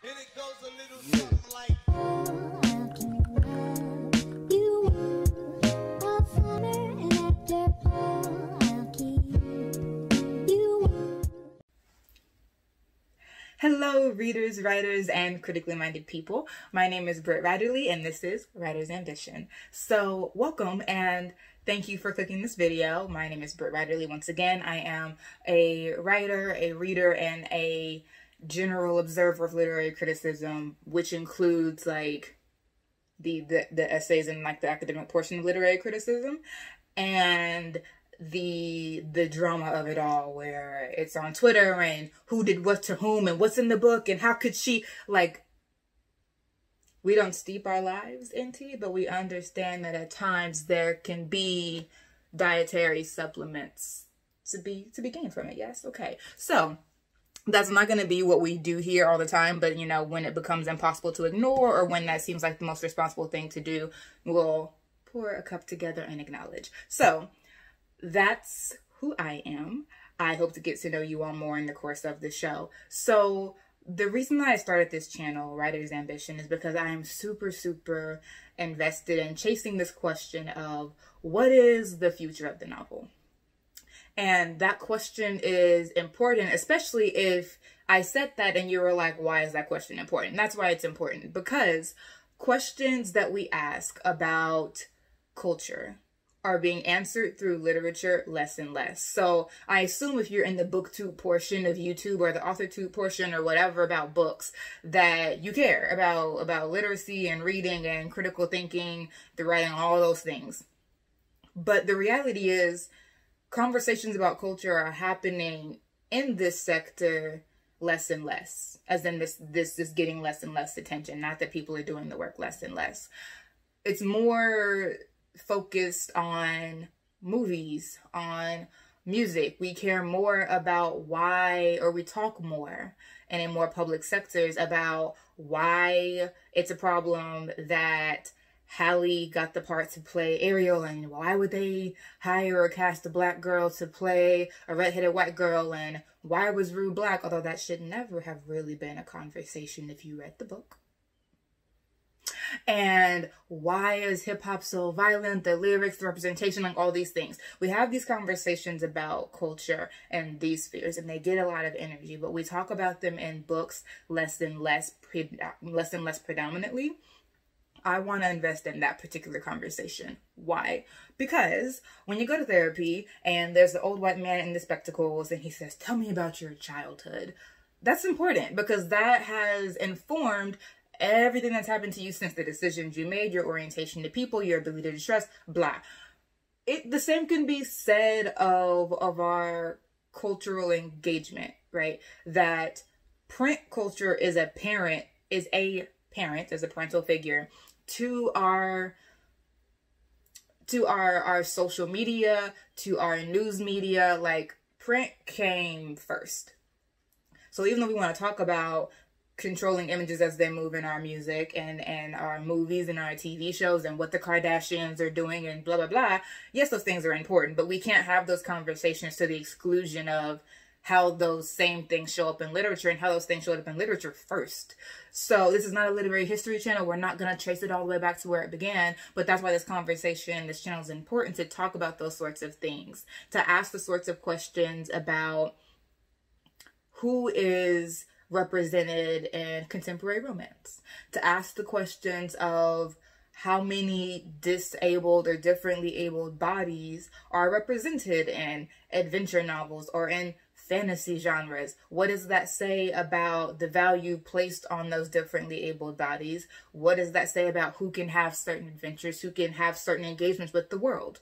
And it goes a little something like Hello, readers, writers, and critically minded people. My name is Britt and this is Writer's Ambition. So welcome and thank you for clicking this video. My name is Britt once again. I am a writer, a reader, and a general observer of literary criticism, which includes like the essays and like the academic portion of literary criticism and the drama of it all, where it's on Twitter and who did what to whom and what's in the book and how could she, like, we don't steep our lives in tea, but we understand that at times there can be dietary supplements to be gained from it. Yes, okay. So that's not going to be what we do here all the time, but you know, when it becomes impossible to ignore or when that seems like the most responsible thing to do, we'll pour a cup together and acknowledge. So that's who I am. I hope to get to know you all more in the course of the show. So the reason that I started this channel, Writer's Ambition, is because I am super invested in chasing this question of what is the future of the novel? And that question is important, especially if I said that and you were like, why is that question important? That's why it's important, because questions that we ask about culture are being answered through literature less and less. So I assume if you're in the BookTube portion of YouTube or the AuthorTube portion or whatever about books, that you care about literacy and reading and critical thinking, the writing, all those things. But the reality is conversations about culture are happening in this sector less and less, as in this is getting less and less attention. Not that people are doing the work less and less. It's more focused on movies, on music. We care more about why, or we talk more and in more public sectors about why it's a problem that Hallie got the part to play Ariel, and why would they hire or cast a black girl to play a redheaded white girl, and why was Rue black, although that should never have really been a conversation if you read the book. And why is hip-hop so violent, the lyrics, the representation, like all these things. We have these conversations about culture and these spheres, and they get a lot of energy, but we talk about them in books less and less predominantly. I want to invest in that particular conversation. Why? Because when you go to therapy and there's the old white man in the spectacles and he says, tell me about your childhood, that's important because that has informed everything that's happened to you since the decisions you made, your orientation to people, your ability to trust, blah. The same can be said of our cultural engagement, right? That print culture is a parent as a parental figure to our social media, to our news media. Like, print came first. So even though we want to talk about controlling images as they move in our music and our movies and our TV shows and what the Kardashians are doing and blah, blah, blah. Yes, those things are important, but we can't have those conversations to the exclusion of how those same things show up in literature and how those things showed up in literature first. So this is not a literary history channel. We're not going to trace it all the way back to where it began, but that's why this conversation, this channel is important, to talk about those sorts of things, to ask the sorts of questions about who is represented in contemporary romance, to ask the questions of how many disabled or differently abled bodies are represented in adventure novels or in fantasy genres. What does that say about the value placed on those differently abled bodies? What does that say about who can have certain adventures, who can have certain engagements with the world,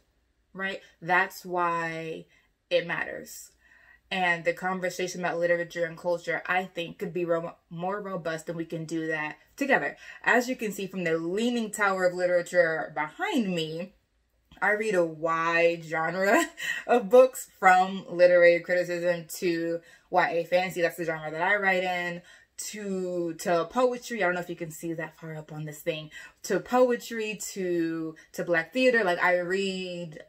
right? That's why it matters. And the conversation about literature and culture, I think, could be more robust, and we can do that together. As you can see from the Leaning Tower of literature behind me, I read a wide genre of books, from literary criticism to YA fantasy, that's the genre that I write in, to poetry. I don't know if you can see that far up on this thing, to poetry, to Black theater. Like, I read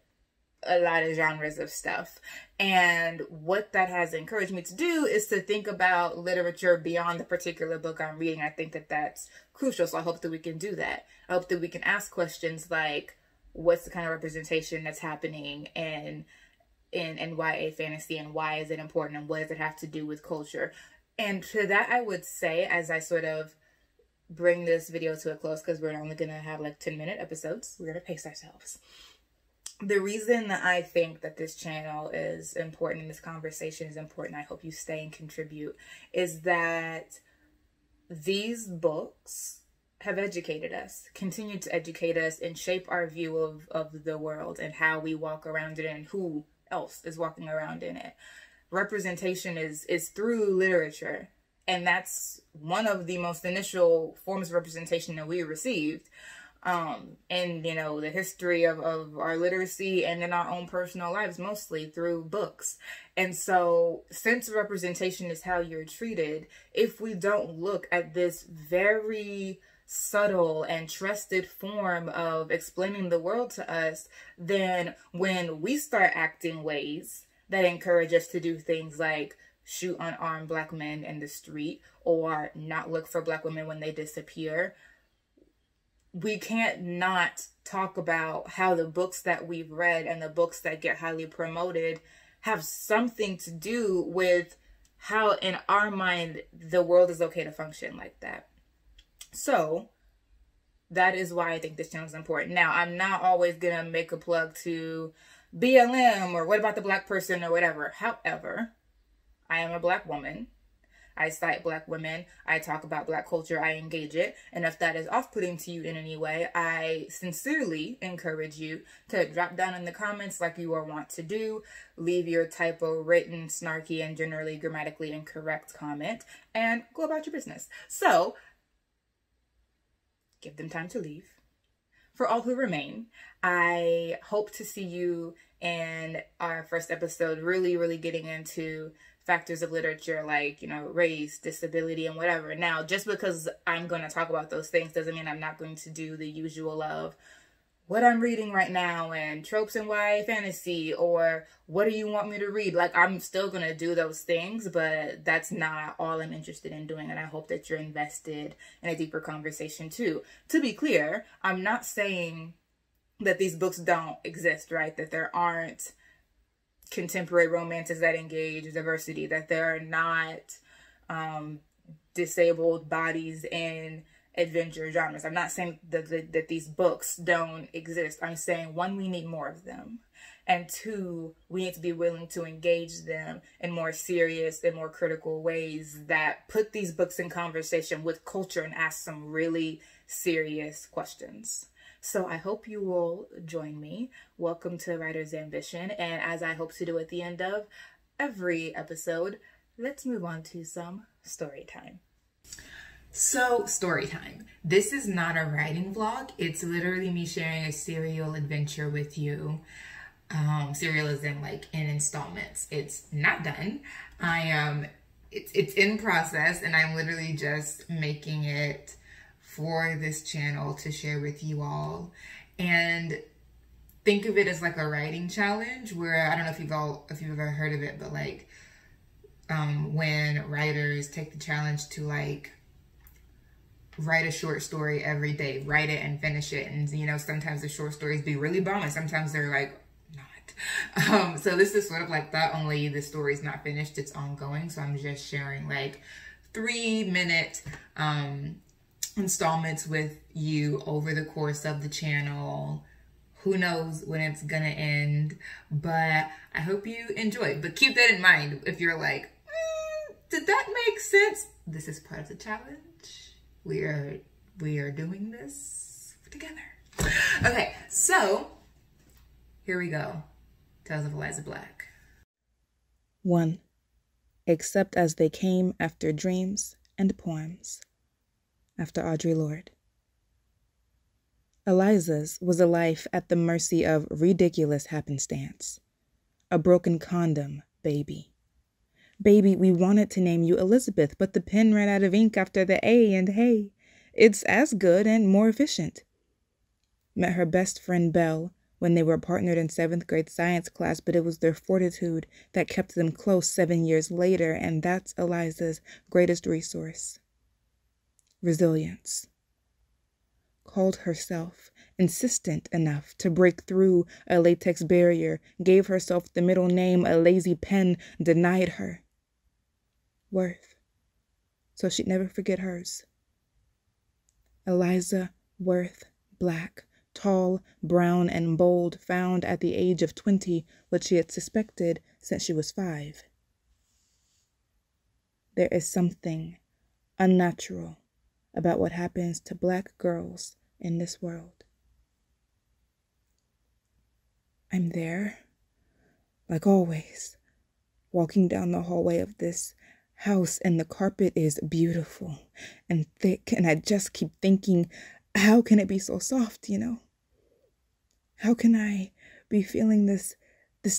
a lot of genres of stuff. And what that has encouraged me to do is to think about literature beyond the particular book I'm reading. I think that that's crucial. So I hope that we can do that. I hope that we can ask questions like, what's the kind of representation that's happening in YA fantasy, and why is it important, and what does it have to do with culture? And to that, I would say, as I sort of bring this video to a close, because we're only going to have like 10-minute episodes, we're going to pace ourselves. The reason that I think that this channel is important, and this conversation is important, I hope you stay and contribute, is that these books have educated us, continue to educate us, and shape our view of the world and how we walk around it and who else is walking around in it. Representation is through literature, and that's one of the most initial forms of representation that we received. And you know, the history of our literacy and in our own personal lives, mostly through books. And so, since representation is how you're treated, if we don't look at this very subtle and trusted form of explaining the world to us, then when we start acting ways that encourage us to do things like shoot unarmed Black men in the street or not look for Black women when they disappear, we can't not talk about how the books that we've read and the books that get highly promoted have something to do with how, in our mind, the world is okay to function like that. So that is why I think this channel is important. Now, I'm not always going to make a plug to BLM or what about the Black person or whatever. However, I am a Black woman. I cite Black women. I talk about Black culture. I engage it. And if that is off-putting to you in any way, I sincerely encourage you to drop down in the comments like you are wont to do. Leave your typo, written, snarky, and generally grammatically incorrect comment and go about your business. So, give them time to leave. For all who remain, I hope to see you in our first episode, really getting into factors of literature like, you know, race, disability, and whatever. Now, just because I'm going to talk about those things doesn't mean I'm not going to do the usual of what I'm reading right now and tropes in YA fantasy or what do you want me to read? Like, I'm still going to do those things, but that's not all I'm interested in doing. And I hope that you're invested in a deeper conversation too. To be clear, I'm not saying that these books don't exist, right? That there aren't contemporary romances that engage diversity, that there are not disabled bodies in adventure genres. I'm not saying that these books don't exist. I'm saying, one, we need more of them. And two, we need to be willing to engage them in more serious and more critical ways that put these books in conversation with culture and ask some really serious questions. So I hope you will join me. Welcome to Writer's Ambition. And as I hope to do at the end of every episode, let's move on to some story time. So, story time. This is not a writing vlog. It's literally me sharing a serial adventure with you. Serial is in like in installments. It's not done. It's in process, and I'm literally just making it for this channel to share with you all. And think of it as like a writing challenge where, I don't know if you've ever heard of it, but like when writers take the challenge to like write a short story every day, write it and finish it. And you know, sometimes the short stories be really bomb and sometimes they're like not. So this is sort of like that, only the story's not finished, it's ongoing. So I'm just sharing like 3-minute installments with you over the course of the channel. Who knows when it's gonna end, but I hope you enjoy. But keep that in mind if you're like, did that make sense? This is part of the challenge. We are doing this together. Okay, so here we go. Tales of Eliza Black. 1. Except as they came after dreams and poems. After Audre Lorde. Eliza's was a life at the mercy of ridiculous happenstance. A broken condom, baby. Baby, we wanted to name you Elizabeth, but the pen ran out of ink after the A, and hey, it's as good and more efficient. Met her best friend Belle when they were partnered in 7th grade science class, but it was their fortitude that kept them close 7 years later, and that's Eliza's greatest resource. Resilience. Called herself insistent enough to break through a latex barrier, gave herself the middle name a lazy pen denied her. Worth. So she'd never forget hers. Eliza Worth Black, tall, brown, and bold, found at the age of 20 what she had suspected since she was 5. There is something unnatural about what happens to Black girls in this world. I'm there, like always, walking down the hallway of this house, and the carpet is beautiful and thick, and I just keep thinking, how can it be so soft, you know? How can I be feeling this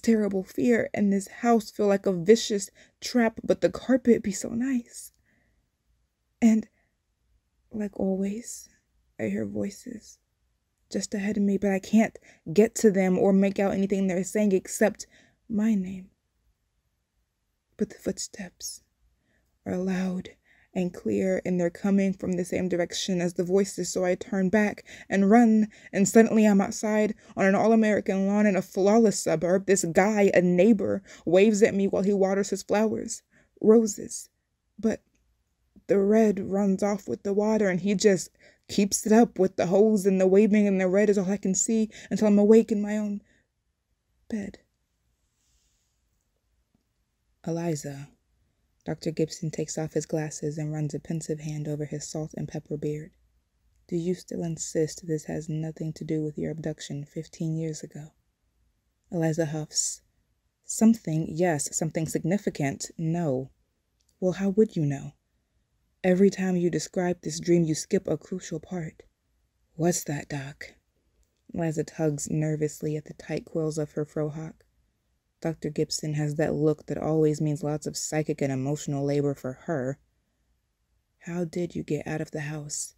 terrible fear and this house feel like a vicious trap, but the carpet be so nice? And like always, I hear voices just ahead of me, but I can't get to them or make out anything they're saying except my name. But the footsteps are loud and clear, and they're coming from the same direction as the voices, so I turn back and run, and suddenly I'm outside on an all-American lawn in a flawless suburb. This guy, a neighbor, waves at me while he waters his flowers, roses, but the red runs off with the water, and he just keeps it up with the hose, and the waving and the red is all I can see until I'm awake in my own bed. Eliza. Dr. Gibson takes off his glasses and runs a pensive hand over his salt and pepper beard. Do you still insist this has nothing to do with your abduction 15 years ago? Eliza huffs. Something, yes. Something significant, no. Well, how would you know? Every time you describe this dream, you skip a crucial part. What's that, Doc? Eliza tugs nervously at the tight coils of her frohawk. Dr. Gibson has that look that always means lots of psychic and emotional labor for her. How did you get out of the house?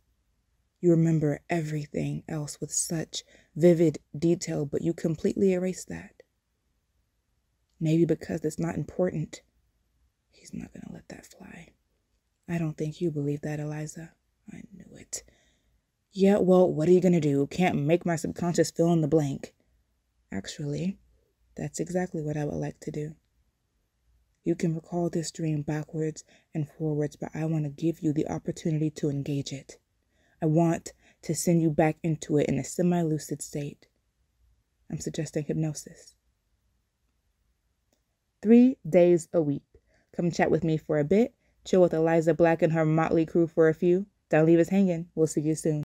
You remember everything else with such vivid detail, but you completely erase that. Maybe because it's not important. He's not going to let that fly. I don't think you believe that, Eliza. I knew it. Yeah, well, what are you going to do? Can't make my subconscious fill in the blank. Actually, that's exactly what I would like to do. You can recall this dream backwards and forwards, but I want to give you the opportunity to engage it. I want to send you back into it in a semi-lucid state. I'm suggesting hypnosis. 3 days a week. Come chat with me for a bit. Chill with Eliza Black and her motley crew for a few. Don't leave us hanging. We'll see you soon.